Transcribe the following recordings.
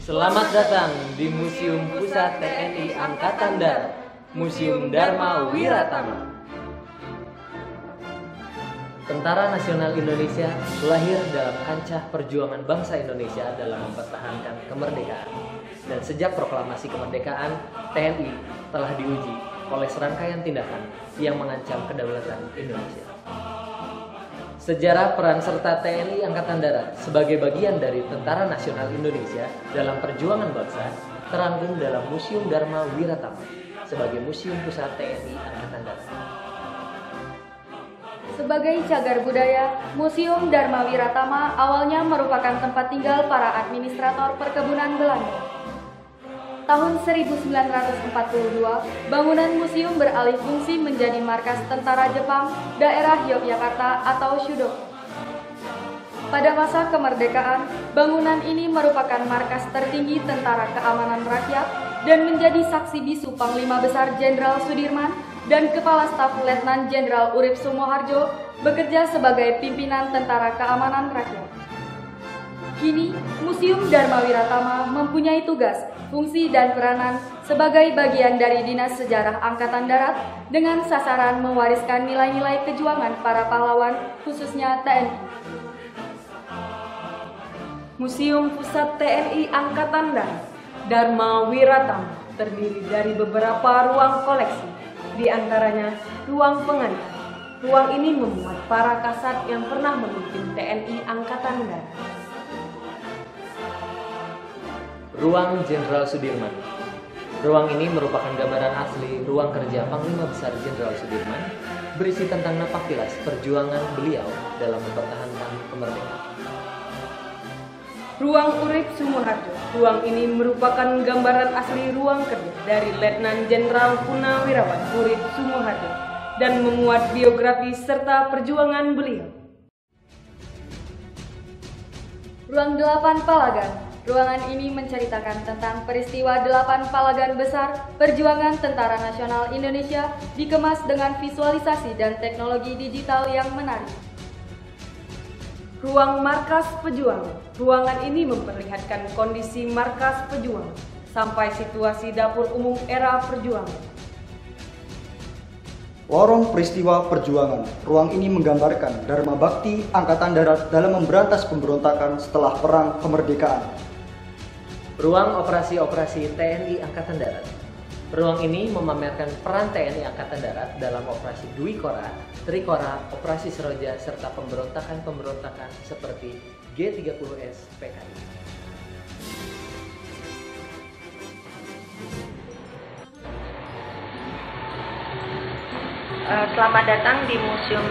Selamat datang di Museum Pusat TNI Angkatan Darat, Museum Dharma Wiratama. Tentara Nasional Indonesia lahir dalam kancah perjuangan bangsa Indonesia dalam mempertahankan kemerdekaan. Dan sejak proklamasi kemerdekaan, TNI telah diuji oleh serangkaian tindakan yang mengancam kedaulatan Indonesia. Sejarah peran serta TNI Angkatan Darat sebagai bagian dari Tentara Nasional Indonesia dalam perjuangan bangsa terangkum dalam Museum Dharma Wiratama sebagai Museum Pusat TNI Angkatan Darat. Sebagai cagar budaya, Museum Dharma Wiratama awalnya merupakan tempat tinggal para administrator perkebunan Belanda. Tahun 1942, bangunan museum beralih fungsi menjadi markas tentara Jepang daerah Yogyakarta atau Shudo. Pada masa kemerdekaan, bangunan ini merupakan markas tertinggi Tentara Keamanan Rakyat dan menjadi saksi bisu Panglima Besar Jenderal Sudirman dan Kepala Staf Letnan Jenderal Urip Sumoharjo bekerja sebagai pimpinan Tentara Keamanan Rakyat. Kini, Museum Dharma Wiratama mempunyai tugas, fungsi, dan peranan sebagai bagian dari Dinas Sejarah Angkatan Darat dengan sasaran mewariskan nilai-nilai kejuangan para pahlawan, khususnya TNI. Museum Pusat TNI Angkatan Darat Dharma Wiratama terdiri dari beberapa ruang koleksi, di antaranya ruang pengantar. Ruang ini memuat para kasat yang pernah memimpin TNI Angkatan Darat. Ruang Jenderal Sudirman. Ruang ini merupakan gambaran asli ruang kerja Panglima Besar Jenderal Sudirman, berisi tentang napaktilas perjuangan beliau dalam mempertahankan kemerdekaan. Ruang Urip Sumoharjo. Ruang ini merupakan gambaran asli ruang kerja dari Letnan Jenderal Purnawirawan Urip Sumoharjo dan memuat biografi serta perjuangan beliau. Ruang 8 Palagan. Ruangan ini menceritakan tentang peristiwa 8 Palagan Besar perjuangan Tentara Nasional Indonesia dikemas dengan visualisasi dan teknologi digital yang menarik. Ruang Markas Pejuang. Ruangan ini memperlihatkan kondisi markas pejuang sampai situasi dapur umum era perjuangan. Lorong peristiwa perjuangan. Ruang ini menggambarkan Dharma Bakti Angkatan Darat dalam memberantas pemberontakan setelah Perang Kemerdekaan. Ruang operasi-operasi TNI Angkatan Darat. Ruang ini memamerkan peran TNI Angkatan Darat dalam operasi Dwi Kora, Trikora, Operasi Seroja, serta pemberontakan-pemberontakan seperti G30S PKI. Selamat datang di Museum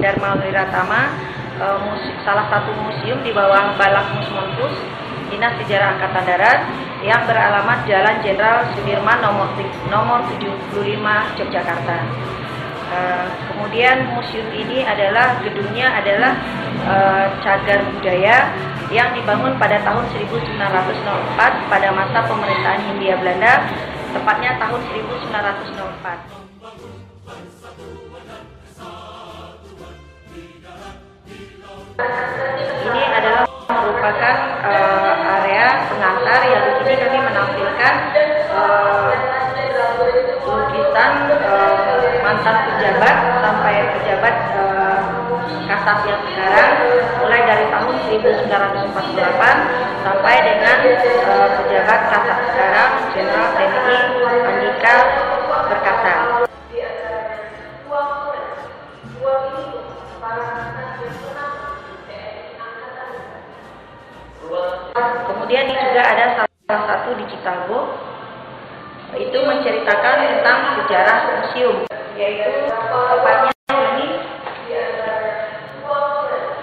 Dharma Wiratama, salah satu museum di bawah Balak Musmonpus, Dinas Sejarah Angkatan Darat, yang beralamat Jalan Jenderal Sudirman nomor 75 Yogyakarta. Kemudian museum ini gedungnya adalah cagar budaya yang dibangun pada tahun 1904 pada masa pemerintahan Hindia Belanda, tepatnya tahun 1904. Ini adalah merupakan area pengantar yang di sini kami menampilkan lukisan mantan pejabat sampai pejabat Kasat yang sekarang, mulai dari tahun 1948 sampai dengan pejabat Kasat sekarang Jenderal TNI Andika Perkasa. Kemudian ini juga ada salah satu di Chicago, itu menceritakan tentang sejarah museum, yaitu tepatnya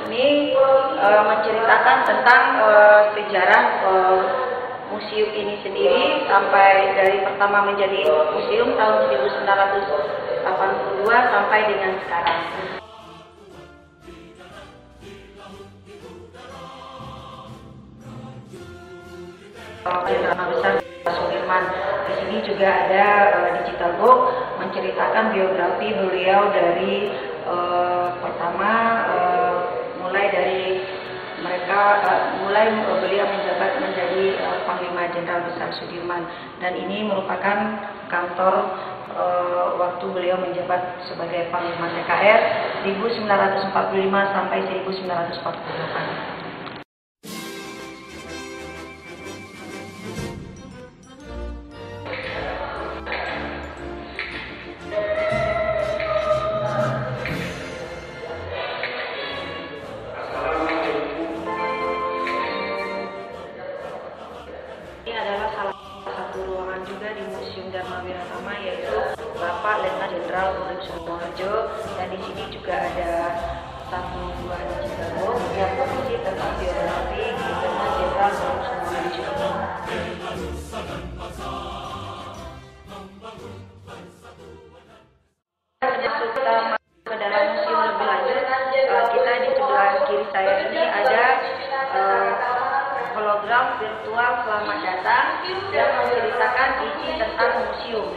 ini menceritakan tentang sejarah museum ini sendiri sampai dari pertama menjadi museum tahun 1982 sampai dengan sekarang. Panglima Besar Sudirman. Di sini juga ada digital book menceritakan biografi beliau dari pertama mulai dari mereka mulai beliau menjabat menjadi Panglima Jenderal Besar Sudirman, dan ini merupakan kantor waktu beliau menjabat sebagai Panglima TKR 1945 sampai 1948. Juga di Museum Dharma Wiratama, yaitu Bapak Letnan Jenderal Urip Sumoharjo, dan di sini juga ada satu buah Chicago yang berfungsi tentang biografi Letnan Jenderal Urip Sumoharjo. Masuk ke dalam museum lebih lanjut, kita di sebelah kiri saya ini ada hologram virtual selamat datang yang menceritakan isi tentang museum.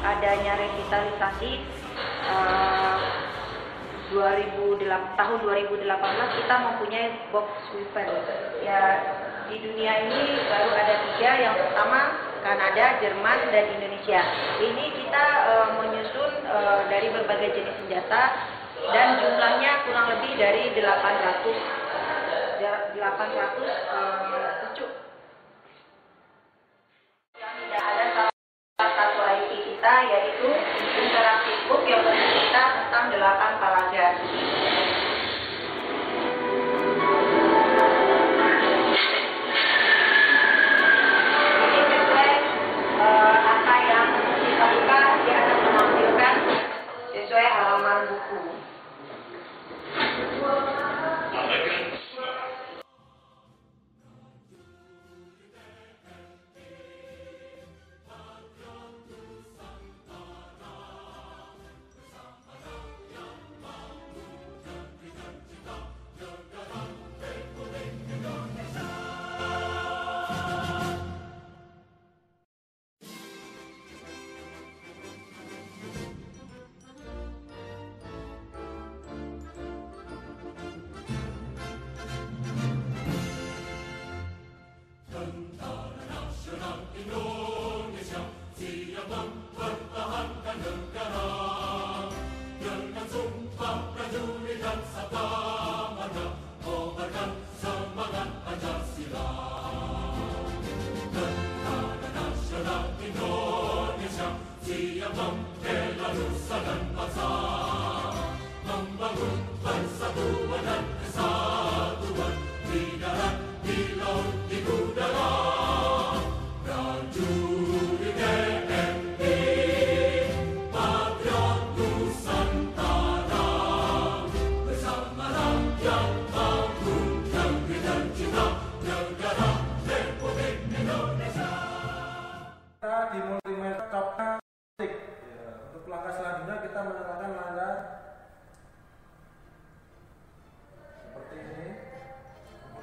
Adanya revitalisasi tahun 2018 kita mempunyai box sweeper. Ya, di dunia ini baru ada 3, yang pertama Kanada, Jerman, dan Indonesia. Ini kita menyusun dari berbagai jenis senjata dan jumlahnya kurang lebih dari 800 pucuk. Ada salah satu IP kita yaitu interactive book yang bercerita tentang 8 palaga. Ini sesuai apa yang kita buka, dia akan menampilkan sesuai halaman buku.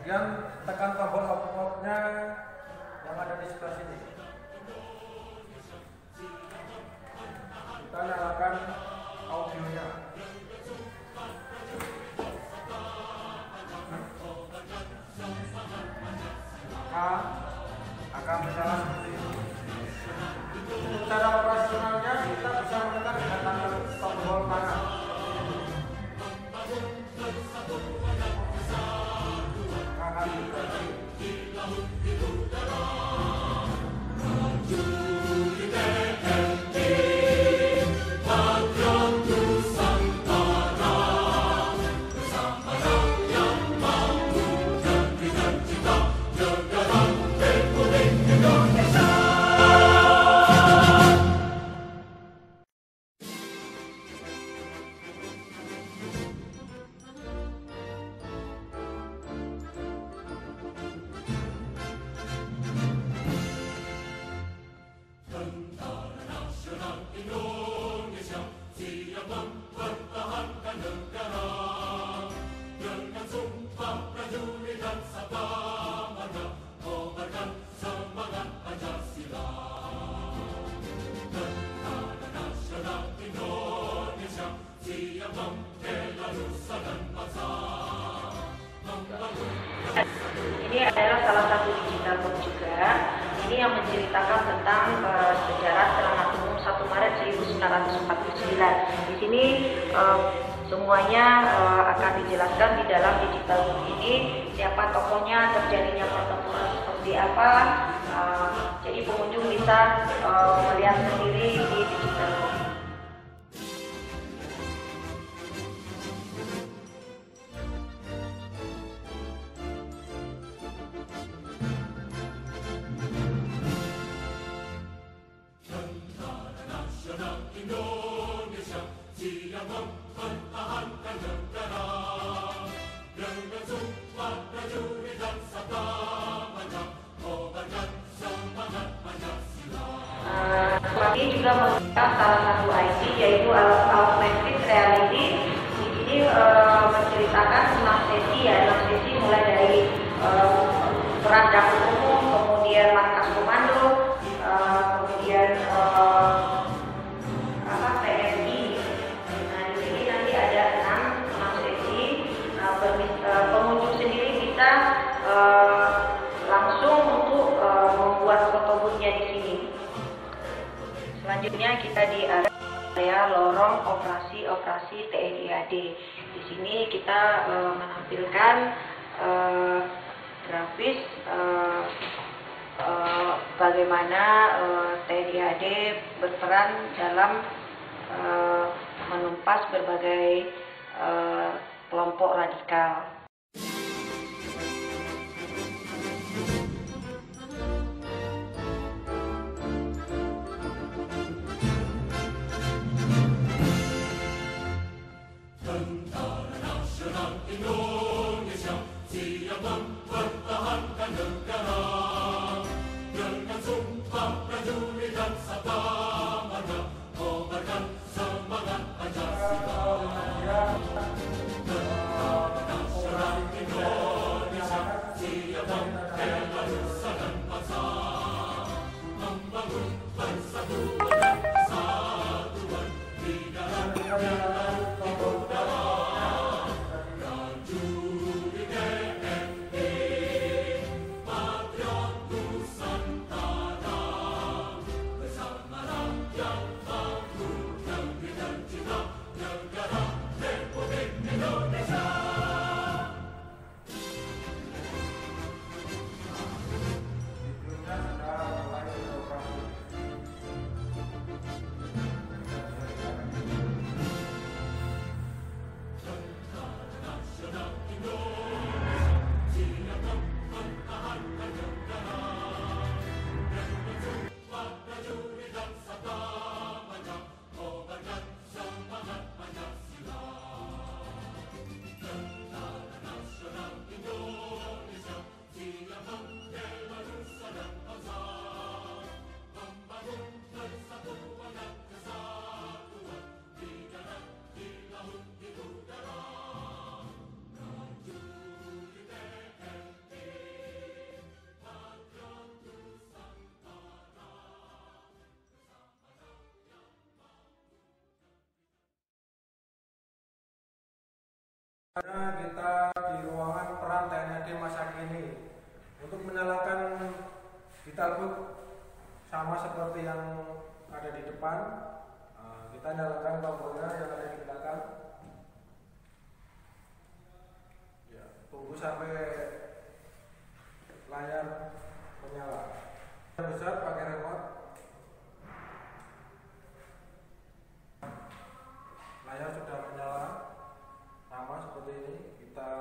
Kemudian tekan tombol output-nya yang ada di sebelah sini. Kita nyalakan audionya. Maka akan berjalan seperti ini. Untuk cara operasionalnya kita bisa menekan dengan tombol kanan. Kanan juga. Ini adalah salah satu digital book juga. Ini yang menceritakan tentang sejarah Celana Umum 1 Maret 1949. Di sini semuanya akan dijelaskan di dalam digital book ini, siapa tokohnya, terjadinya pertempuran seperti apa. Jadi pengunjung bisa melihat sendiri di digital book. Ini juga menggunakan salah satu IT, yaitu augmented reality. Di sini menceritakan 6 sesi, ya, 6 sesi mulai dari peran dapur umum, kemudian markas komando, kemudian PMI. Nah, di sini nanti ada 6 sesi. Pengunjung sendiri bisa langsung untuk membuat fotobooknya di sini. Selanjutnya kita di area lorong operasi TNI AD. Di sini kita menampilkan grafis bagaimana TNI AD berperan dalam menumpas berbagai kelompok radikal. Kita di ruangan peran TNI masa kini untuk menyalakan vitalbook sama seperti yang ada di depan. Kita nyalakan tombolnya yang ada di belakang. Ya, tunggu sampai layar menyala. Yang besar pakai remote. Layar sudah menyala. Sama seperti ini, kita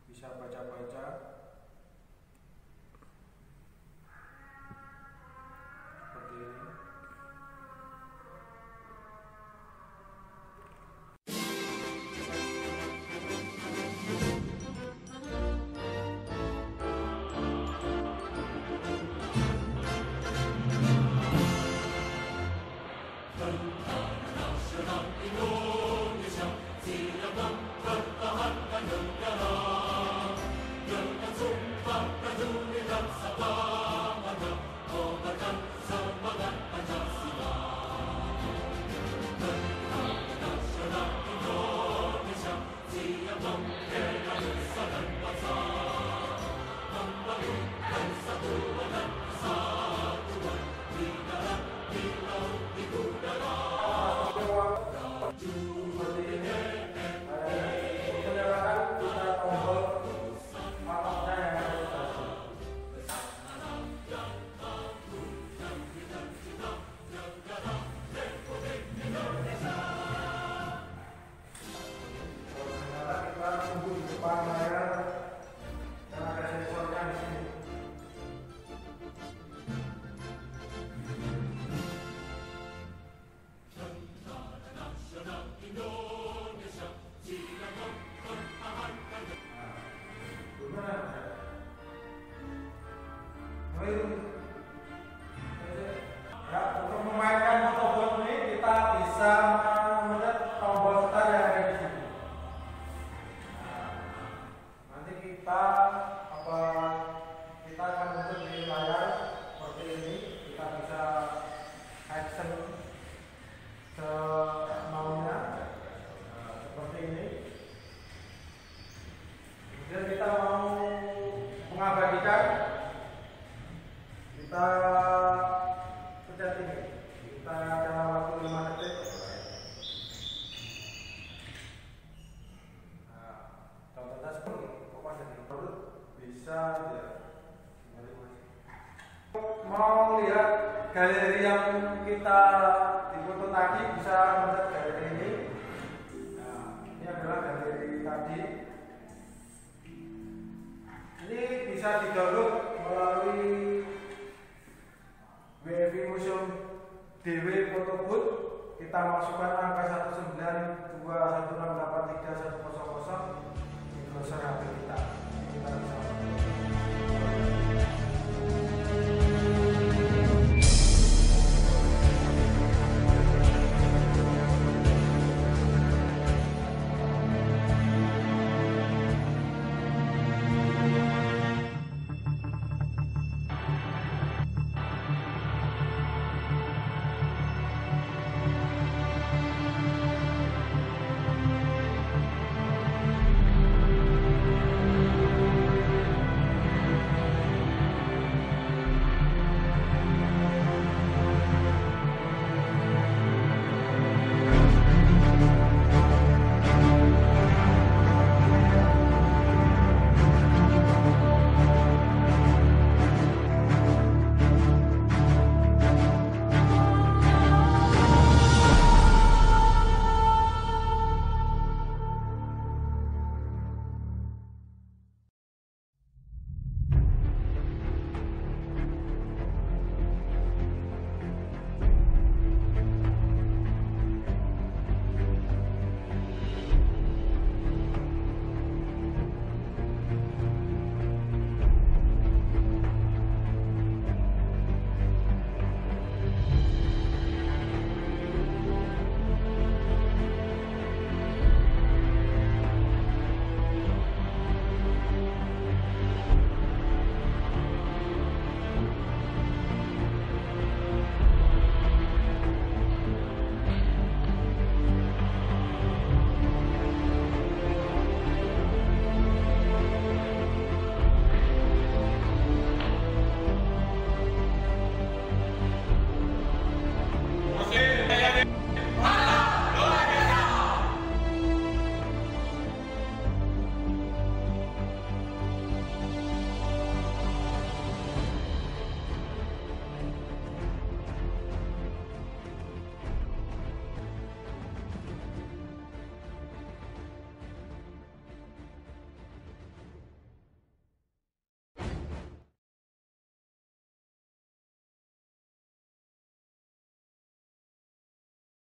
bisa baca-baca seperti ini. Ya, untuk memainkan photobooth ini kita bisa memencet tombol start yang ada di sini. Nanti kita akan muncul di layar seperti ini. Kita bisa action semaunya seperti ini. Kemudian kita mau mengabadikan, kita pencet ini. Kita dalam waktu 5 detik. Contohnya seperti bisa ya. Mau lihat galeri yang kita di foto tadi, bisa mencet galeri ini. Ini adalah galeri tadi. Ini bisa di-download melalui WFI Museum DW Photobooth. Kita masukkan angka 19216831000 di browser HP.